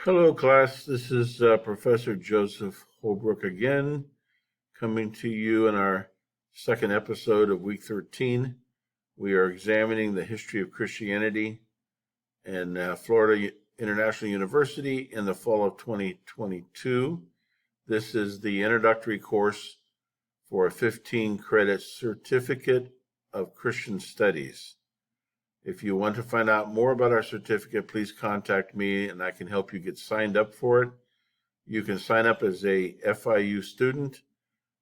Hello, class. This is Professor Joseph Holbrook again, coming to you in our second episode of Week 13. We are examining the history of Christianity in Florida International University in the fall of 2022. This is the introductory course for a 15-credit Certificate of Christian Studies. If you want to find out more about our certificate, please contact me and I can help you get signed up for it. You can sign up as a FIU student,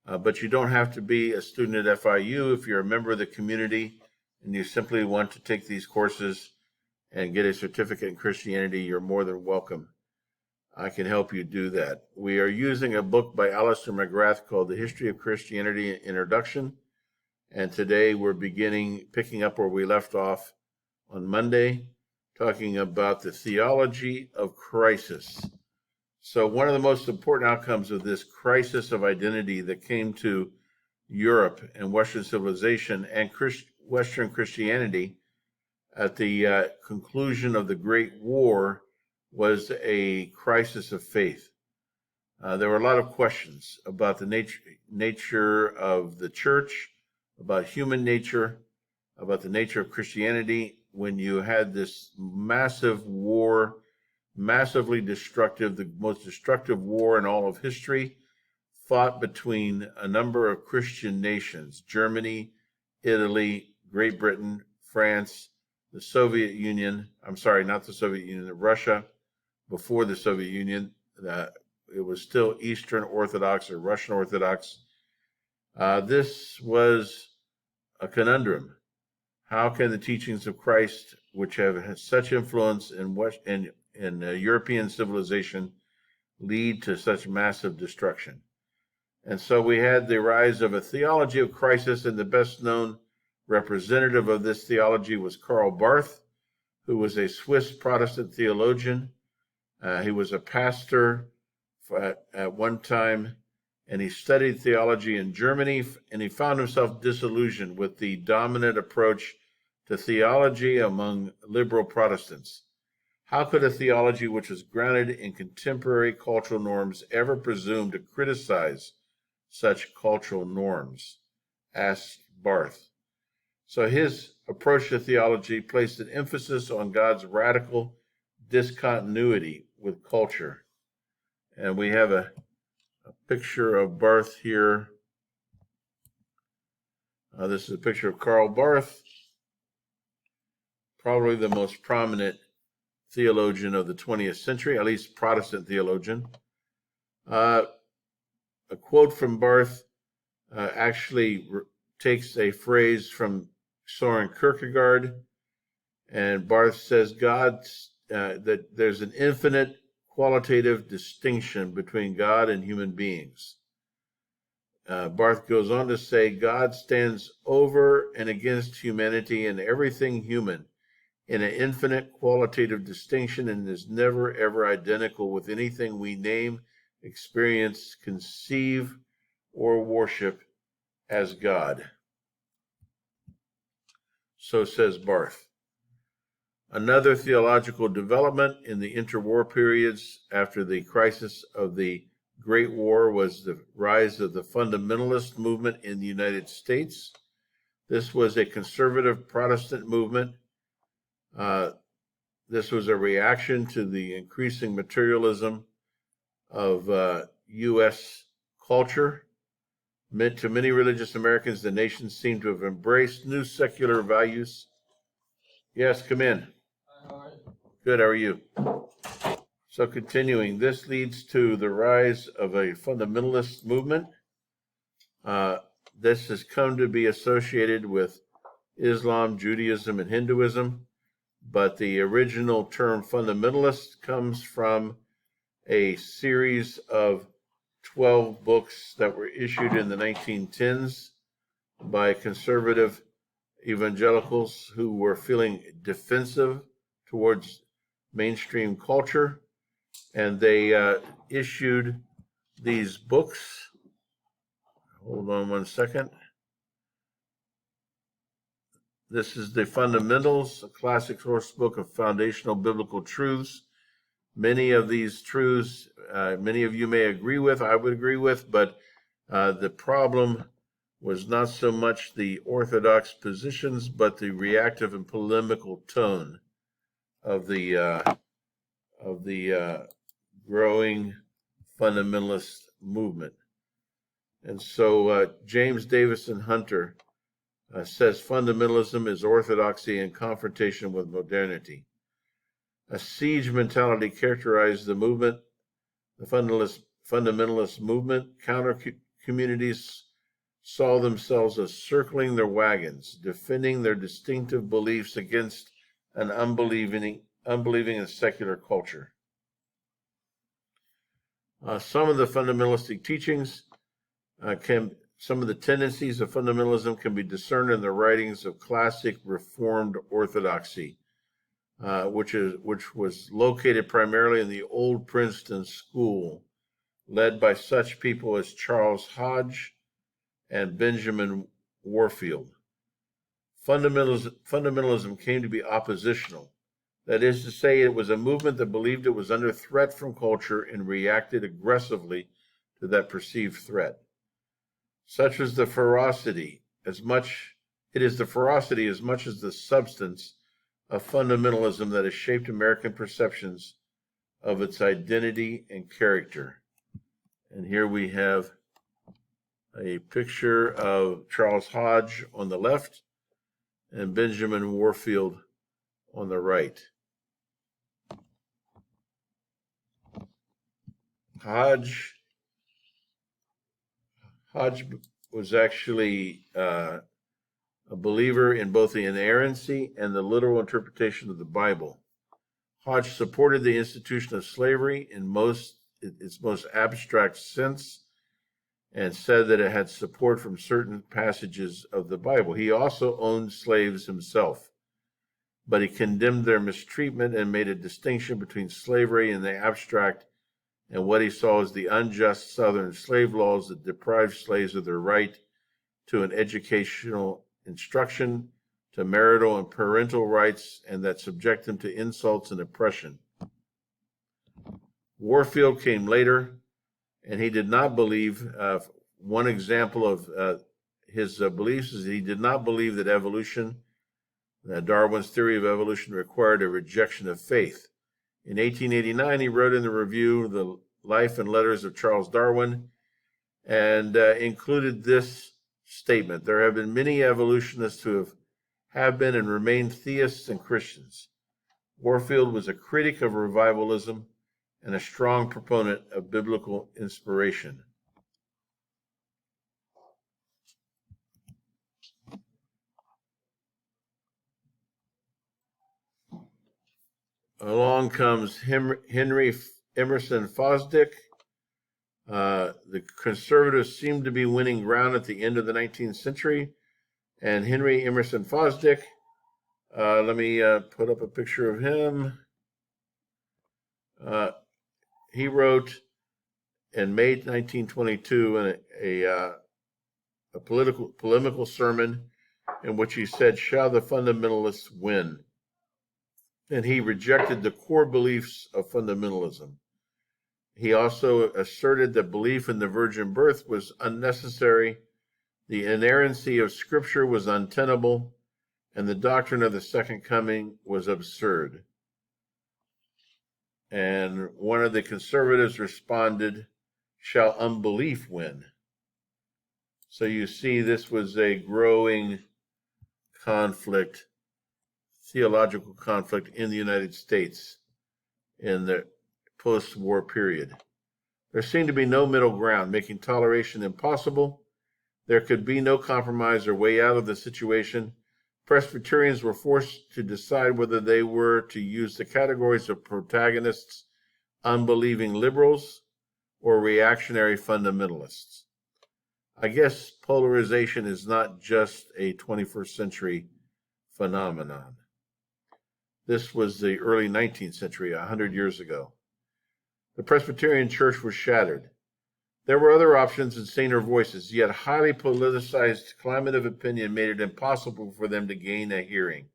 but you don't have to be a student at FIU. If you're a member of the community and you simply want to take these courses and get a certificate in Christianity, you're more than welcome. I can help you do that. We are using a book by Alistair McGrath called The History of Christianity Introduction, and today we're picking up where we left off on Monday, talking about the theology of crisis. So one of the most important outcomes of this crisis of identity that came to Europe and Western civilization and Western Christianity at the conclusion of the Great War was a crisis of faith. There were a lot of questions about the nature of the church, about human nature, about the nature of Christianity, when you had this massive war, massively destructive, the most destructive war in all of history, fought between a number of Christian nations: Germany, Italy, Great Britain, France, the Soviet Union. I'm sorry, not the Soviet Union, Russia. Before the Soviet Union, it was still Eastern Orthodox or Russian Orthodox. This was a conundrum. How can the teachings of Christ, which have had such influence in European civilization, lead to such massive destruction? And so we had the rise of a theology of crisis, and the best known representative of this theology was Karl Barth, who was a Swiss Protestant theologian. He was a pastor at one time, and he studied theology in Germany, and he found himself disillusioned with the dominant approach to theology among liberal Protestants. How could a theology which was grounded in contemporary cultural norms ever presume to criticize such cultural norms? Asked Barth. So his approach to theology placed an emphasis on God's radical discontinuity with culture. And we have a picture of Barth here. This is a picture of Karl Barth, probably the most prominent theologian of the 20th century, at least Protestant theologian. A quote from Barth actually takes a phrase from Soren Kierkegaard, and Barth says that there's an infinite qualitative distinction between God and human beings. Barth goes on to say, God stands over and against humanity and everything human in an infinite qualitative distinction, and is never ever identical with anything we name, experience, conceive, or worship as God. So says Barth. Another theological development in the interwar periods after the crisis of the Great War was the rise of the fundamentalist movement in the United States. This was a conservative Protestant movement. This was a reaction to the increasing materialism of U.S. culture. To many religious Americans, the nation seemed to have embraced new secular values. Yes, come in. Good, how are you? So continuing, this leads to the rise of a fundamentalist movement. This has come to be associated with Islam, Judaism, and Hinduism, but the original term fundamentalist comes from a series of 12 books that were issued in the 1910s by conservative evangelicals who were feeling defensive towards mainstream culture, and they issued these books. Hold on one second. This is the Fundamentals, a classic source book of foundational biblical truths Many of these truths, many of you may agree with, I would agree with, but the problem was not so much the orthodox positions, but the reactive and polemical tone of the growing fundamentalist movement. And so James Davison Hunter says fundamentalism is orthodoxy in confrontation with modernity. A siege mentality characterized the movement, the fundamentalist movement. Counter communities saw themselves as circling their wagons, defending their distinctive beliefs against an unbelieving and secular culture. Some of the fundamentalistic teachings some of the tendencies of fundamentalism can be discerned in the writings of classic Reformed Orthodoxy, which was located primarily in the Old Princeton School, led by such people as Charles Hodge and Benjamin Warfield. Fundamentalism came to be oppositional. That is to say, it was a movement that believed it was under threat from culture and reacted aggressively to that perceived threat. Such was the ferocity as much as the substance of fundamentalism that has shaped American perceptions of its identity and character. And here we have a picture of Charles Hodge on the left and Benjamin Warfield on the right. Hodge was actually a believer in both the inerrancy and the literal interpretation of the Bible. Hodge supported the institution of slavery in its most abstract sense and said that it had support from certain passages of the Bible. He also owned slaves himself, but he condemned their mistreatment and made a distinction between slavery in the abstract and what he saw as the unjust Southern slave laws that deprived slaves of their right to an educational instruction, to marital and parental rights, and that subject them to insults and oppression. Warfield came later, and he did not believe, one example of his beliefs is he did not believe that evolution, that Darwin's theory of evolution required a rejection of faith. In 1889, he wrote in the review The Life and Letters of Charles Darwin and included this statement: there have been many evolutionists who have been and remain theists and Christians. Warfield was a critic of revivalism and a strong proponent of biblical inspiration. Along comes Henry Emerson Fosdick. The conservatives seemed to be winning ground at the end of the 19th century, and Henry Emerson Fosdick, let me put up a picture of him. He wrote in May 1922 a polemical sermon in which he said, "Shall the fundamentalists win?" And he rejected the core beliefs of fundamentalism. He also asserted that belief in the virgin birth was unnecessary, the inerrancy of Scripture was untenable, and the doctrine of the second coming was absurd. And one of the conservatives responded, "Shall unbelief win?" So you see, this was a growing conflict, theological conflict in the United States in the post-war period. There seemed to be no middle ground, making toleration impossible. There could be no compromise or way out of the situation. Presbyterians were forced to decide whether they were to use the categories of protagonists, unbelieving liberals, or reactionary fundamentalists. I guess polarization is not just a 21st century phenomenon. This was the early 19th century, 100 years ago. The Presbyterian Church was shattered. There were other options and saner voices, yet a highly politicized climate of opinion made it impossible for them to gain a hearing.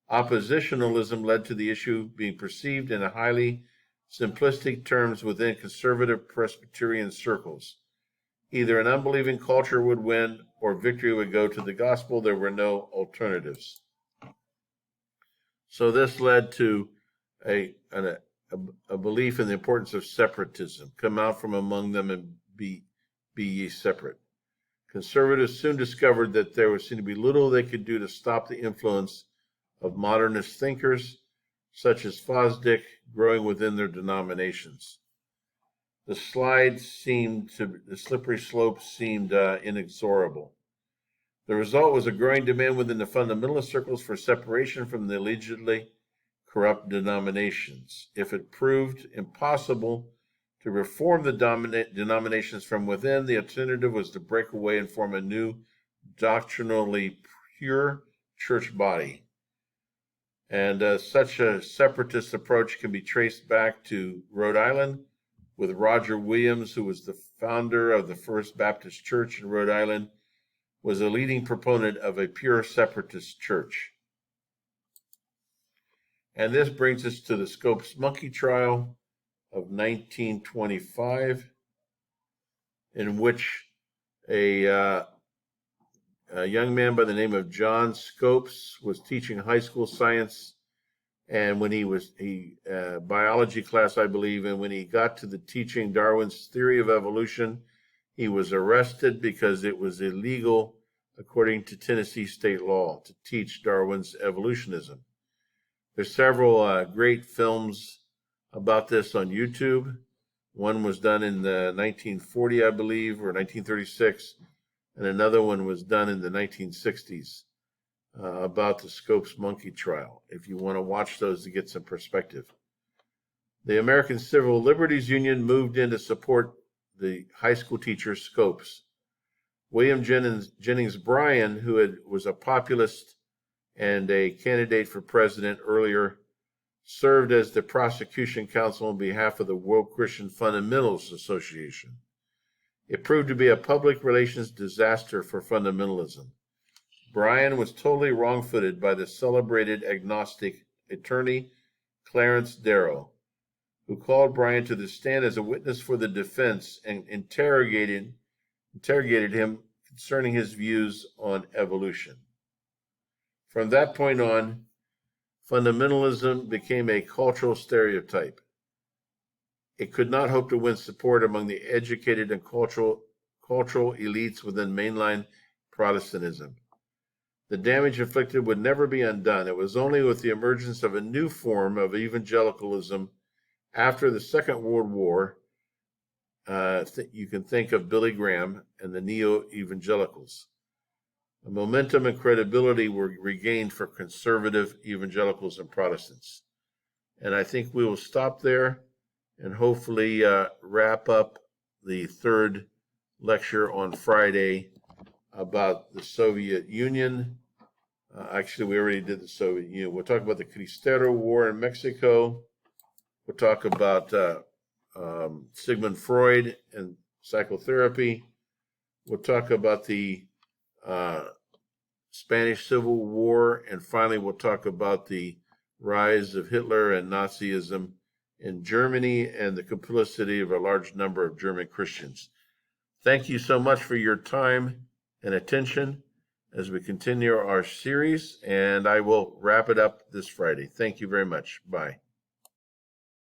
Oppositionalism led to the issue being perceived in a highly simplistic terms within conservative Presbyterian circles. Either an unbelieving culture would win or victory would go to the gospel. There were no alternatives. So this led to a belief in the importance of separatism. Come out from among them and be ye separate. Conservatives soon discovered that there would seem to be little they could do to stop the influence of modernist thinkers, such as Fosdick, growing within their denominations. The slippery slope seemed inexorable. The result was a growing demand within the fundamentalist circles for separation from the allegedly corrupt denominations. If it proved impossible to reform the denominations from within, the alternative was to break away and form a new doctrinally pure church body. And such a separatist approach can be traced back to Rhode Island, with Roger Williams, who was the founder of the First Baptist Church in Rhode Island, was a leading proponent of a pure separatist church. And this brings us to the Scopes Monkey trial of 1925, in which a young man by the name of John Scopes was teaching high school science, and when biology class, I believe, and when he got to the teaching Darwin's theory of evolution, he was arrested because it was illegal, according to Tennessee state law, to teach Darwin's evolutionism. There's several great films about this on YouTube. One was done in the 1940, I believe, or 1936, and another one was done in the 1960s about the Scopes Monkey trial, if you want to watch those to get some perspective. The American Civil Liberties Union moved in to support the high school teacher Scopes. William Jennings Bryan, who was a populist and a candidate for president earlier, served as the prosecution counsel on behalf of the World Christian Fundamentalists Association. It proved to be a public relations disaster for fundamentalism. Bryan was totally wrong-footed by the celebrated agnostic attorney Clarence Darrow, who called Bryan to the stand as a witness for the defense and interrogated him concerning his views on evolution. From that point on, fundamentalism became a cultural stereotype. It could not hope to win support among the educated and cultural elites within mainline Protestantism. The damage inflicted would never be undone. It was only with the emergence of a new form of evangelicalism after the Second World War, you can think of Billy Graham and the neo-evangelicals. The momentum and credibility were regained for conservative evangelicals and Protestants. And I think we will stop there and hopefully wrap up the third lecture on Friday about the Soviet Union. Actually, we already did the Soviet Union. We'll talk about the Cristero War in Mexico. We'll talk about Sigmund Freud and psychotherapy. We'll talk about the Spanish Civil War. And finally, we'll talk about the rise of Hitler and Nazism in Germany and the complicity of a large number of German Christians. Thank you so much for your time and attention as we continue our series, and I will wrap it up this Friday. Thank you very much. Bye.